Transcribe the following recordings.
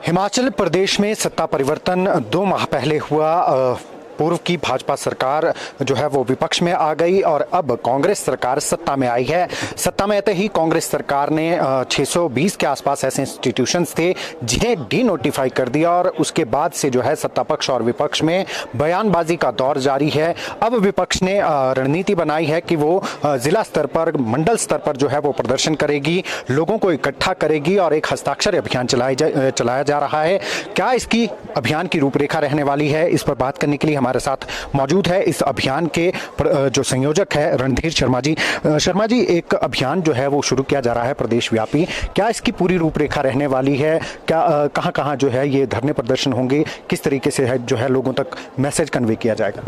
हिमाचल प्रदेश में सत्ता परिवर्तन 2 माह पहले हुआ। पूर्व की भाजपा सरकार जो है वो विपक्ष में आ गई और अब कांग्रेस सरकार सत्ता में आई है। सत्ता में आते ही कांग्रेस सरकार ने 620 के आसपास ऐसे इंस्टीट्यूशंस थे जिन्हें डी नोटिफाई कर दिया और उसके बाद से जो है सत्ता पक्ष और विपक्ष में बयानबाजी का दौर जारी है। अब विपक्ष ने रणनीति बनाई है कि वो जिला स्तर पर, मंडल स्तर पर जो है वो प्रदर्शन करेगी, लोगों को इकट्ठा करेगी और एक हस्ताक्षर अभियान चलाया जा रहा है। क्या इसकी अभियान की रूपरेखा रहने वाली है, इस पर बात करने के लिए हमारे साथ मौजूद है इस अभियान के जो संयोजक है रणधीर शर्मा जी। शर्मा जी, एक अभियान जो है वो शुरू किया जा रहा है प्रदेश व्यापी, क्या इसकी पूरी रूपरेखा रहने वाली है? क्या कहां कहां जो है ये धरने प्रदर्शन होंगे, किस तरीके से है जो है लोगों तक मैसेज कन्वे किया जाएगा?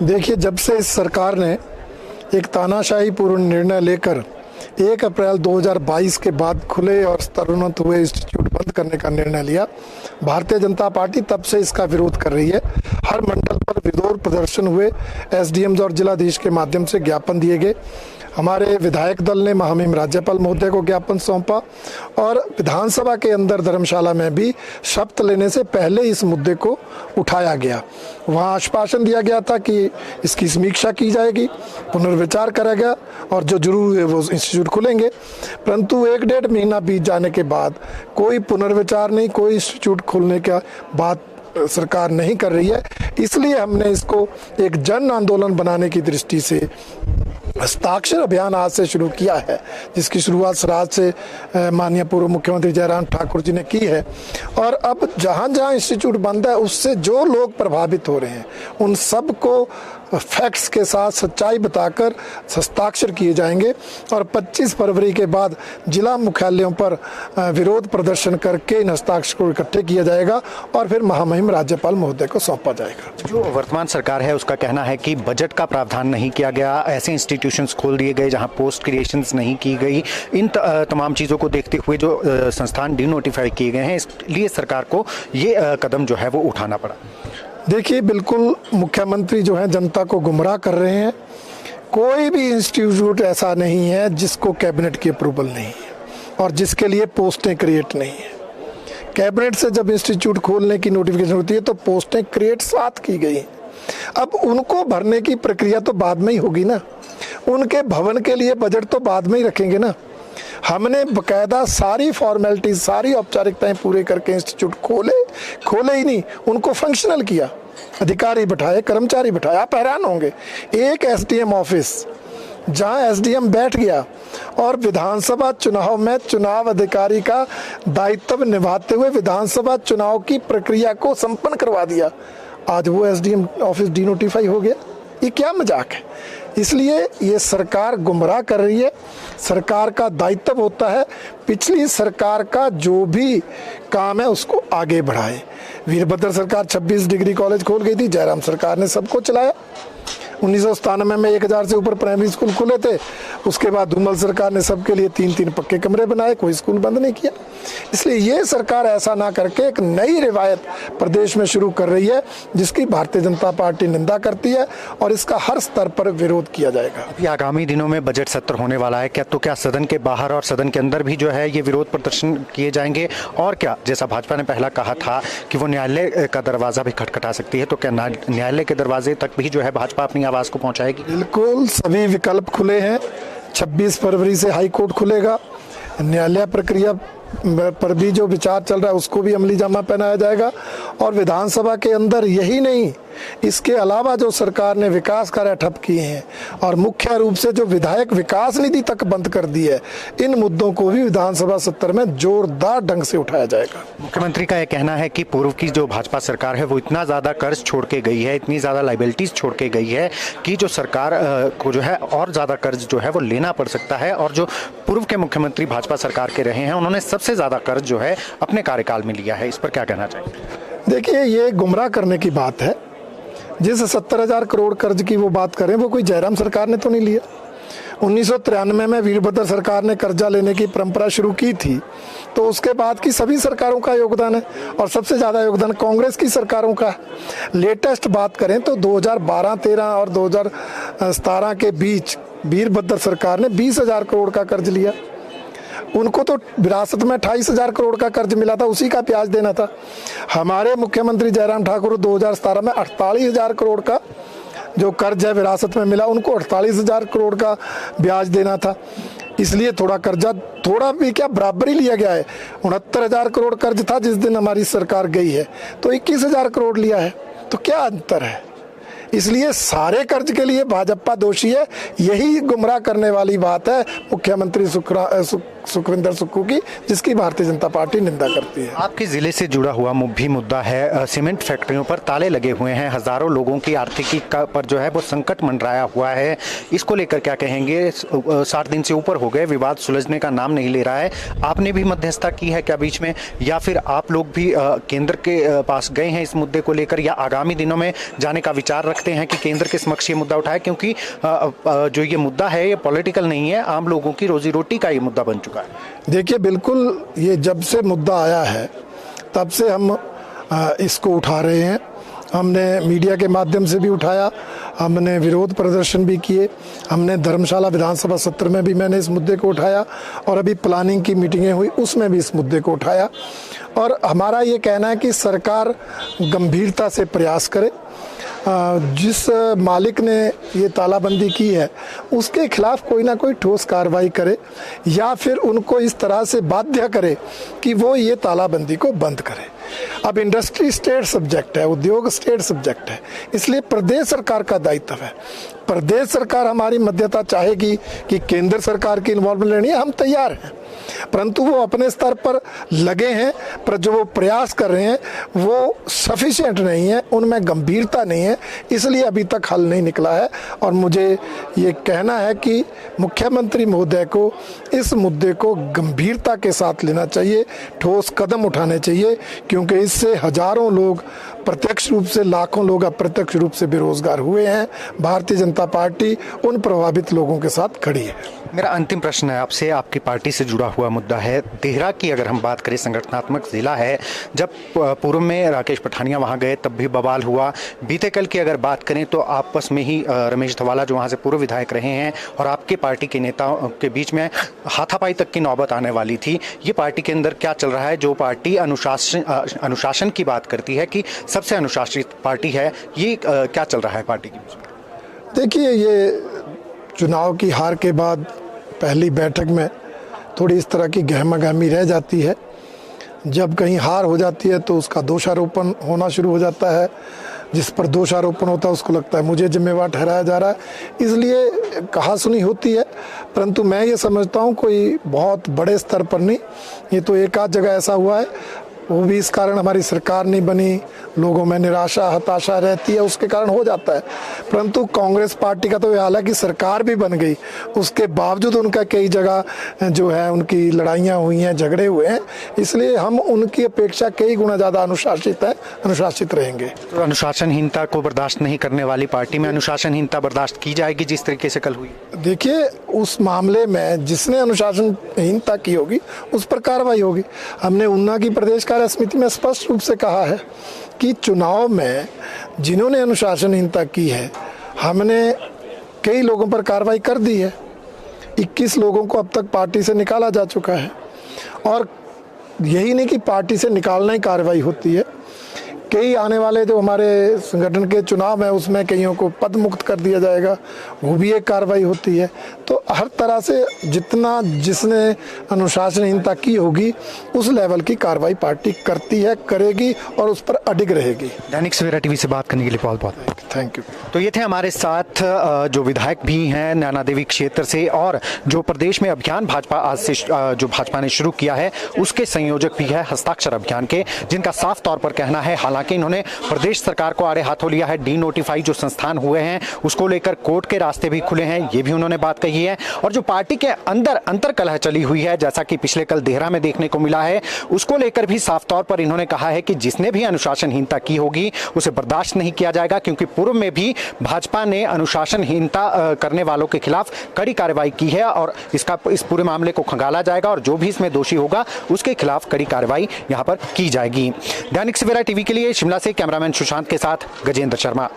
देखिए, जब से इस सरकार ने एक तानाशाही पूर्ण निर्णय लेकर 1 अप्रैल 2022 के बाद खुले और स्तरोन्नत हुए इंस्टीट्यूट बंद करने का निर्णय लिया, भारतीय जनता पार्टी तब से इसका विरोध कर रही है। हर मंडल पर विरोध प्रदर्शन हुए, एसडीएम और जिलाधीश के माध्यम से ज्ञापन दिए गए। हमारे विधायक दल ने महामहिम राज्यपाल महोदय को ज्ञापन सौंपा और विधानसभा के अंदर धर्मशाला में भी शपथ लेने से पहले इस मुद्दे को उठाया गया। वहाँ आश्वासन दिया गया था कि इसकी समीक्षा की जाएगी, पुनर्विचार करा गया और जो जरूर है वो इंस्टीट्यूट खुलेंगे। परंतु 1-1.5 महीना बीत जाने के बाद कोई पुनर्विचार नहीं, कोई इंस्टीट्यूट खोलने का बात सरकार नहीं कर रही है। इसलिए हमने इसको एक जन आंदोलन बनाने की दृष्टि से हस्ताक्षर अभियान आज से शुरू किया है, जिसकी शुरुआत सराज से माननीय पूर्व मुख्यमंत्री जयराम ठाकुर जी ने की है। और अब जहां जहां इंस्टीट्यूट बंद है, उससे जो लोग प्रभावित हो रहे हैं उन सबको फैक्ट्स के साथ सच्चाई बताकर हस्ताक्षर किए जाएंगे और 25 फरवरी के बाद जिला मुख्यालयों पर विरोध प्रदर्शन करके इन हस्ताक्षर को इकट्ठे किया जाएगा और फिर महामहिम राज्यपाल महोदय को सौंपा जाएगा। जो वर्तमान सरकार है उसका कहना है कि बजट का प्रावधान नहीं किया गया, ऐसे इंस्टीट्यूशंस खोल दिए गए जहां पोस्ट क्रिएशंस नहीं की गई। इन तमाम चीज़ों को देखते हुए जो संस्थान डी नोटिफाई किए गए हैं, इसलिए सरकार को ये कदम जो है वो उठाना पड़ा। देखिए, बिल्कुल मुख्यमंत्री जो है जनता को गुमराह कर रहे हैं। कोई भी इंस्टीट्यूट ऐसा नहीं है जिसको कैबिनेट की अप्रूवल नहीं है और जिसके लिए पोस्टें क्रिएट नहीं है। कैबिनेट से जब इंस्टीट्यूट खोलने की नोटिफिकेशन होती है तो पोस्टें क्रिएट साथ की गई। अब उनको भरने की प्रक्रिया तो बाद में ही होगी ना, उनके भवन के लिए बजट तो बाद में ही रखेंगे ना। हमने बकायदा सारी फॉर्मेलिटीज, सारी औपचारिकताएं पूरे करके इंस्टीट्यूट खोले ही नहीं, उनको फंक्शनल किया, अधिकारी बैठाए, कर्मचारी बैठाए। आप हैरान होंगे, एक एसडीएम ऑफिस जहां एसडीएम बैठ गया और विधानसभा चुनाव में चुनाव अधिकारी का दायित्व निभाते हुए विधानसभा चुनाव की प्रक्रिया को संपन्न करवा दिया, आज वो एसडीएम ऑफिस डी नोटिफाई हो गया। ये क्या मजाक है? इसलिए ये सरकार गुमराह कर रही है। सरकार का दायित्व होता है पिछली सरकार का जो भी काम है उसको आगे बढ़ाए। वीरभद्र सरकार 26 डिग्री कॉलेज खोल गई थी, जयराम सरकार ने सबको चलाया। 1997 में 1000 से ऊपर प्राइमरी स्कूल खुले थे, उसके बाद धूमल सरकार ने सबके लिए 3-3 पक्के कमरे बनाए, कोई स्कूल बंद नहीं किया। इसलिए ये सरकार ऐसा ना करके एक नई रिवायत प्रदेश में शुरू कर रही है जिसकी भारतीय जनता पार्टी निंदा करती है और इसका हर स्तर पर विरोध किया जाएगा। अभी आगामी दिनों में बजट सत्र होने वाला है, क्या सदन के बाहर और सदन के अंदर भी जो है ये विरोध प्रदर्शन किए जाएंगे? और क्या, जैसा भाजपा ने पहला कहा था कि वो न्यायालय का दरवाजा भी खटखटा सकती है, तो क्या न्यायालय के दरवाजे तक भी जो है भाजपा अपनी आवाज को पहुंचाएगी? बिल्कुल, सभी विकल्प खुले हैं। 26 फरवरी से हाई कोर्ट खुलेगा, न्यायालय प्रक्रिया पर भी जो विचार चल रहा है उसको भी अमली जामा पहनाया जाएगा और विधानसभा के अंदर यही नहीं, इसके अलावा जो सरकार ने विकास कार्य ठप किए हैं और मुख्य रूप से जो विधायक विकास निधि तक बंद कर दी है, इन मुद्दों को भी विधानसभा सत्र में जोरदार ढंग से उठाया जाएगा। मुख्यमंत्री का यह कहना है कि पूर्व की जो भाजपा सरकार है वो इतना ज्यादा कर्ज छोड़ के गई है, इतनी ज्यादा लाइबिलिटीज छोड़ के गई है कि जो सरकार को जो है और ज्यादा कर्ज जो है वो लेना पड़ सकता है। और जो पूर्व के मुख्यमंत्री भाजपा सरकार के रहे हैं उन्होंने सबसे ज्यादा कर्ज जो है अपने कार्यकाल में लिया है, इस पर क्या कहना चाहिए? देखिए, ये गुमराह करने की बात है। जिस 70,000 करोड़ कर्ज की वो बात करें, वो कोई जयराम सरकार ने तो नहीं लिया। 1993 में वीरभद्र सरकार ने कर्जा लेने की परंपरा शुरू की थी, तो उसके बाद की सभी सरकारों का योगदान है और सबसे ज़्यादा योगदान कांग्रेस की सरकारों का है। लेटेस्ट बात करें तो 2012-13 और 2017 के बीच वीरभद्र सरकार ने 20,000 करोड़ का कर्ज लिया। उनको तो विरासत में 28,000 करोड़ का कर्ज मिला था, उसी का ब्याज देना था। हमारे मुख्यमंत्री जयराम ठाकुर 2017 में 48,000 करोड़ का जो कर्ज है विरासत में मिला, उनको 48,000 करोड़ का ब्याज देना था। इसलिए थोड़ा कर्जा, थोड़ा भी क्या, बराबर ही लिया गया है। 69,000 करोड़ कर्ज था जिस दिन हमारी सरकार गई है, तो 21,000 करोड़ लिया है, तो क्या अंतर है। इसलिए सारे कर्ज के लिए भाजपा दोषी है। यही गुमराह करने वाली बात है मुख्यमंत्री सुखविंदर सुक्खू की, जिसकी भारतीय जनता पार्टी निंदा करती है। आपके जिले से जुड़ा हुआ भी मुद्दा है, सीमेंट फैक्ट्रियों पर ताले लगे हुए हैं, हजारों लोगों की आर्थिकी पर जो है वो संकट मंडराया हुआ है। इसको लेकर क्या कहेंगे? 60 दिन से ऊपर हो गए, विवाद सुलझने का नाम नहीं ले रहा है। आपने भी मध्यस्थता की है क्या बीच में, या फिर आप लोग भी केंद्र के पास गए हैं इस मुद्दे को लेकर, या आगामी दिनों में जाने का विचार रखते हैं कि केंद्र के समक्ष ये मुद्दा उठाए? क्योंकि जो ये मुद्दा है ये पॉलिटिकल नहीं है, आम लोगों की रोजी रोटी का ये मुद्दा बन चुका है। देखिए, बिल्कुल ये जब से मुद्दा आया है तब से हम इसको उठा रहे हैं। हमने मीडिया के माध्यम से भी उठाया, हमने विरोध प्रदर्शन भी किए, हमने धर्मशाला विधानसभा सत्र में भी मैंने इस मुद्दे को उठाया, और अभी प्लानिंग की मीटिंगें हुई उसमें भी इस मुद्दे को उठाया। और हमारा ये कहना है कि सरकार गंभीरता से प्रयास करे। जिस मालिक ने ये तालाबंदी की है उसके खिलाफ कोई ना कोई ठोस कार्रवाई करे, या फिर उनको इस तरह से बाध्य करे कि वो ये तालाबंदी को बंद करे। अब इंडस्ट्री स्टेट सब्जेक्ट है, उद्योग स्टेट सब्जेक्ट है, इसलिए प्रदेश सरकार का दायित्व है। प्रदेश सरकार हमारी मध्यस्थता चाहेगी कि केंद्र सरकार की इन्वॉल्वमेंट लेनी है, हम तैयार हैं, परंतु वो अपने स्तर पर लगे हैं, पर जो वो प्रयास कर रहे हैं वो सफिशिएंट नहीं है, उनमें गंभीरता नहीं है, इसलिए अभी तक हल नहीं निकला है। और मुझे ये कहना है कि मुख्यमंत्री महोदय को इस मुद्दे को गंभीरता के साथ लेना चाहिए, ठोस कदम उठाने चाहिए, क्योंकि इससे हजारों लोग प्रत्यक्ष रूप से, लाखों लोग अप्रत्यक्ष रूप से बेरोजगार हुए हैं। भारतीय जनता पार्टी उन प्रभावित लोगों के साथ खड़ी है। मेरा अंतिम प्रश्न है आपसे, आपकी पार्टी से जुड़ा हुआ मुद्दा है देहरा की। अगर हम बात करें, संगठनात्मक जिला है, जब पूर्व में राकेश पठानिया वहां गए तब भी बवाल हुआ। बीते कल की अगर बात करें तो आपस में ही रमेश धवाला जो वहां से पूर्व विधायक रहे हैं और आपके पार्टी के नेताओं के बीच में हाथापाई तक की नौबत आने वाली थी। ये पार्टी के अंदर क्या चल रहा है? जो पार्टी अनुशासन की बात करती है कि सबसे अनुशासित पार्टी है, ये क्या चल रहा है पार्टी के बीच में? देखिए, ये चुनाव की हार के बाद पहली बैठक में थोड़ी इस तरह की गहमागहमी रह जाती है। जब कहीं हार हो जाती है तो उसका दोषारोपण होना शुरू हो जाता है। जिस पर दोषारोपण होता है उसको लगता है मुझे जिम्मेवार ठहराया जा रहा है, इसलिए कहासुनी होती है। परंतु मैं ये समझता हूँ कोई बहुत बड़े स्तर पर नहीं, ये तो एक आध जगह ऐसा हुआ है, वो भी इस कारण हमारी सरकार नहीं बनी, लोगों में निराशा हताशा रहती है, उसके कारण हो जाता है। परंतु कांग्रेस पार्टी का तो ये हाल है कि सरकार भी बन गई, उसके बावजूद उनका कई जगह जो है उनकी लड़ाइयाँ हुई हैं, झगड़े हुए हैं, इसलिए हम उनकी अपेक्षा कई गुना ज़्यादा अनुशासित हैं, अनुशासित रहेंगे। तो अनुशासनहीनता को बर्दाश्त नहीं करने वाली पार्टी में अनुशासनहीनता बर्दाश्त की जाएगी जिस तरीके से कल हुई? देखिए, उस मामले में जिसने अनुशासनहीनता की होगी उस पर कार्रवाई होगी। हमने ऊना की प्रदेश कार्य समिति में स्पष्ट रूप से कहा है कि चुनाव में जिन्होंने अनुशासनहीनता की है, हमने कई लोगों पर कार्रवाई कर दी है। 21 लोगों को अब तक पार्टी से निकाला जा चुका है, और यही नहीं कि पार्टी से निकालना ही कार्रवाई होती है, कई आने वाले जो हमारे संगठन के चुनाव है उसमें कईयों को पद मुक्त कर दिया जाएगा, वो भी एक कार्रवाई होती है। तो हर तरह से जितना जिसने अनुशासनहीनता की होगी उस लेवल की कार्रवाई पार्टी करती है, करेगी और उस पर अडिग रहेगी। दैनिक सवेरा टीवी से बात करने के लिए बहुत बहुत थैंक यू। तो ये थे हमारे साथ जो विधायक भी हैं नैना देवी क्षेत्र से, और जो प्रदेश में अभियान भाजपा आज से जो भाजपा ने शुरू किया है उसके संयोजक भी है हस्ताक्षर अभियान के, जिनका साफ तौर पर कहना है, हालांकि इन्होंने प्रदेश सरकार को आड़े हाथों लिया है, डी नोटिफाई जो संस्थान हुए हैं उसको लेकर कोर्ट के रास्ते भी खुले हैं, ये भी उन्होंने बात कही है। और जो पार्टी के अंदर अंतर्कलह चली हुई है, जैसा कि पिछले कल देहरा में देखने को मिला है, उसको लेकर भी साफ तौर पर इन्होंने कहा है कि जिसने भी अनुशासनहीनता की होगी उसे बर्दाश्त नहीं किया जाएगा, क्योंकि पूर्व में भी भाजपा ने अनुशासनहीनता करने वालों के खिलाफ कड़ी कार्रवाई की है और इस पूरे मामले को खंगाला जाएगा और जो भी इसमें दोषी होगा उसके खिलाफ कड़ी कार्रवाई यहां पर की जाएगी। दैनिक सवेरा टीवी के लिए शिमला से कैमरामैन सुशांत के साथ गजेंद्र शर्मा।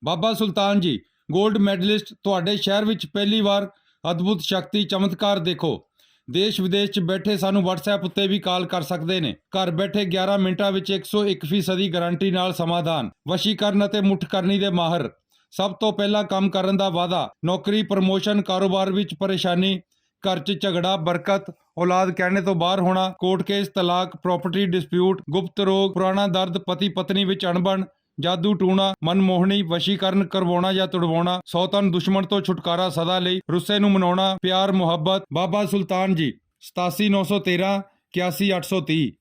ਬਾਬਾ ਸੁਲਤਾਨ ਜੀ 골ਡ ਮੈਡਲਿਸਟ ਤੁਹਾਡੇ ਸ਼ਹਿਰ ਵਿੱਚ ਪਹਿਲੀ ਵਾਰ ਅਦਭੁਤ ਸ਼ਕਤੀ ਚਮਤਕਾਰ ਦੇਖੋ। ਦੇਸ਼ ਵਿਦੇਸ਼ 'ਚ ਬੈਠੇ ਸਾਨੂੰ WhatsApp ਉੱਤੇ ਵੀ ਕਾਲ ਕਰ ਸਕਦੇ ਨੇ। ਘਰ ਬੈਠੇ 11 ਮਿੰਟਾਂ ਵਿੱਚ 101% ਗਾਰੰਟੀ ਨਾਲ ਸਮਾਧਾਨ। ਵਸ਼ੀਕਰਨ ਅਤੇ ਮੁੱਠਕਰਨੀ ਦੇ ਮਾਹਰ। ਸਭ ਤੋਂ ਪਹਿਲਾਂ ਕੰਮ ਕਰਨ ਦਾ ਵਾਅਦਾ। ਨੌਕਰੀ, ਪ੍ਰਮੋਸ਼ਨ, ਕਾਰੋਬਾਰ ਵਿੱਚ ਪਰੇਸ਼ਾਨੀ, ਘਰ 'ਚ ਝਗੜਾ, ਬਰਕਤ, ਔਲਾਦ ਕਹਿਣੇ ਤੋਂ ਬਾਹਰ ਹੋਣਾ, ਕੋਰਟ ਕੇਸ, ਤਲਾਕ, ਪ੍ਰਾਪਰਟੀ ਡਿਸਪਿਊਟ, ਗੁਪਤ ਰੋਗ, ਪੁਰਾਣਾ ਦਰਦ, ਪਤੀ ਪਤਨੀ ਵਿੱਚ ਅਣਬਣ, ਜਾਦੂ ਟੂਣਾ, ਮਨਮੋਹਣੀ, ਵਸ਼ੀਕਰਨ ਕਰਵਾਉਣਾ ਜਾਂ ਤੁੜਵਾਉਣਾ, ਸੌਤਨ ਦੁਸ਼ਮਣ ਤੋਂ ਛੁਟਕਾਰਾ ਸਦਾ ਲਈ, ਰੁੱਸੇ ਨੂੰ ਮਨਾਉਣਾ, ਪਿਆਰ ਮੁਹੱਬਤ। ਬਾਬਾ ਸੁਲਤਾਨ ਜੀ 87913 81830।